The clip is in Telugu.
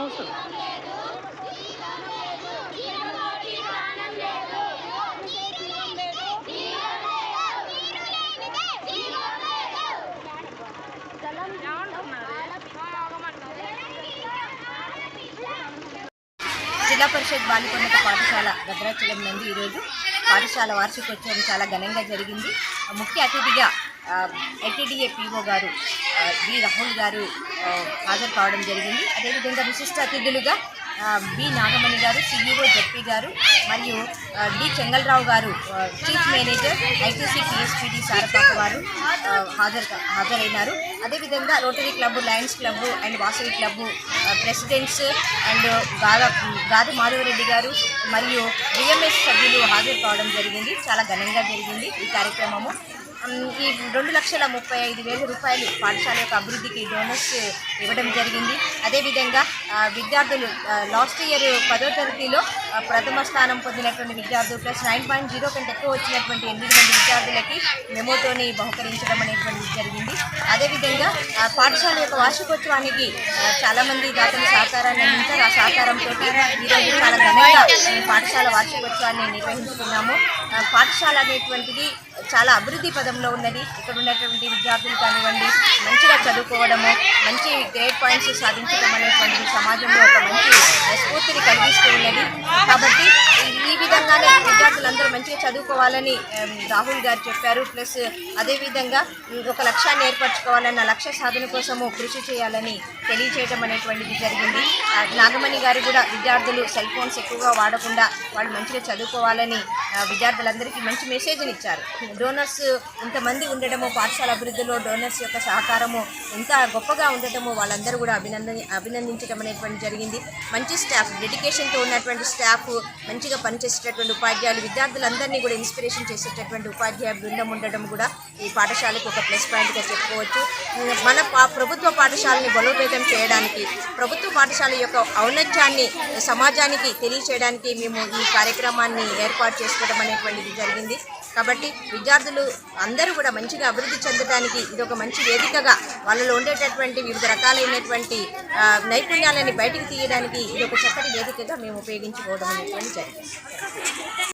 అవసరం. జిల్లా పరిషత్ బాలికోన్నత పాఠశాల భద్రాచలం నందు ఈరోజు పాఠశాల వార్షికోత్సవం చాలా ఘనంగా జరిగింది. ముఖ్య అతిథిగా ఐటీడీఏ పీఓ గారు బి రాహుల్ గారు హాజరు కావడం జరిగింది. అదేవిధంగా విశిష్ట అతిథులుగా బి నాగమణి గారు సిఇఓ జెడ్పీ గారు మరియు డి చెంగల్రావు గారు chief manager ITC PSPD Sarapaka వారు హాజరైనారు. అదేవిధంగా rotary club, lions club and Vasavi club presidents and Gadu Madhavareddy గారు మరియు బిఎంఎస్ సభ్యులు హాజరు కావడం జరిగింది. చాలా ఘనంగా జరిగింది ఈ కార్యక్రమము. ఈ 2,35,000 రూపాయలు పాఠశాల యొక్క అభివృద్ధికి డోనర్స్ ఇవ్వడం జరిగింది. అదేవిధంగా విద్యార్థులు లాస్ట్ ఇయర్ 10వ తరగతిలో ప్రథమ స్థానం పొందినటువంటి విద్యార్థులు ప్లస్ 9.0 కంటే ఎక్కువ వచ్చినటువంటి 8 మంది విద్యార్థులకి మెమోతోని బహుకరించడం అనేటువంటిది జరిగింది. అదేవిధంగా పాఠశాల యొక్క వార్షికోత్సవానికి చాలామంది దాతలు సహకారాన్ని అందించారు. ఆ సహకారంతో ఈరోజు చాలా ఘనంగా పాఠశాల వార్షికోత్సవాన్ని నిర్వహించుకున్నాము. పాఠశాల అనేటువంటిది చాలా అభివృద్ధి పదంలో ఉన్నది. ఇక్కడ ఉన్నటువంటి విద్యార్థులు కానివ్వండి మంచిగా చదువుకోవడము, మంచి గ్రేడ్ పాయింట్స్ సాధించడం అనేటువంటిది సమాజంలో ఒక మంచి స్ఫూర్తిని కలిగిస్తూ ఉన్నది. కాబట్టి ఈ విధంగానే విద్యార్థులందరూ మంచిగా చదువుకోవాలని రాహుల్ గారు చెప్పారు. ప్లస్ అదేవిధంగా ఒక లక్ష్యాన్ని ఏర్పరచుకోవాలన్న లక్ష్య సాధన కోసము కృషి చేయాలని తెలియచేయడం అనేటువంటిది జరిగింది. నాగమణి గారు కూడా విద్యార్థులు సెల్ ఫోన్స్ ఎక్కువగా వాడకుండా వాళ్ళు మంచిగా చదువుకోవాలని విద్యార్థులందరికీ మంచి మెసేజ్ని ఇచ్చారు. డోనర్స్ ఇంతమంది ఉండడము, పాఠశాల అభివృద్ధిలో డోనర్స్ యొక్క సహకారము ఎంత గొప్పగా ఉండటము వాళ్ళందరూ కూడా అభినందించడం అనేటువంటి జరిగింది. మంచి స్టాఫ్, డెడికేషన్తో ఉన్నటువంటి స్టాఫ్, మంచిగా పనిచేసేటటువంటి ఉపాధ్యాయులు, విద్యార్థులందరినీ కూడా ఇన్స్పిరేషన్ చేసేటటువంటి ఉపాధ్యాయ బృందం ఉండడం కూడా ఈ పాఠశాలకు ఒక ప్లస్ పాయింట్గా చెప్పుకోవచ్చు. మన ప్రభుత్వ పాఠశాలని బలోపేతం చేయడానికి, ప్రభుత్వ పాఠశాల యొక్క ఔన్నత్యాన్ని సమాజానికి తెలియచేయడానికి మేము ఈ కార్యక్రమాన్ని ఏర్పాటు చేసుకోవడం అనేటువంటిది జరిగింది. కాబట్టి విద్యార్థులు అందరూ కూడా మంచిగా అభివృద్ధి చెందడానికి ఇది ఒక మంచి వేదికగా, వాళ్ళలో ఉండేటటువంటి వివిధ రకాలైనటువంటి నైపుణ్యాలని బయటికి తీయడానికి ఇది ఒక చక్కటి వేదికగా మేము ఉపయోగించుకోవడం అనేటువంటి జరిగింది.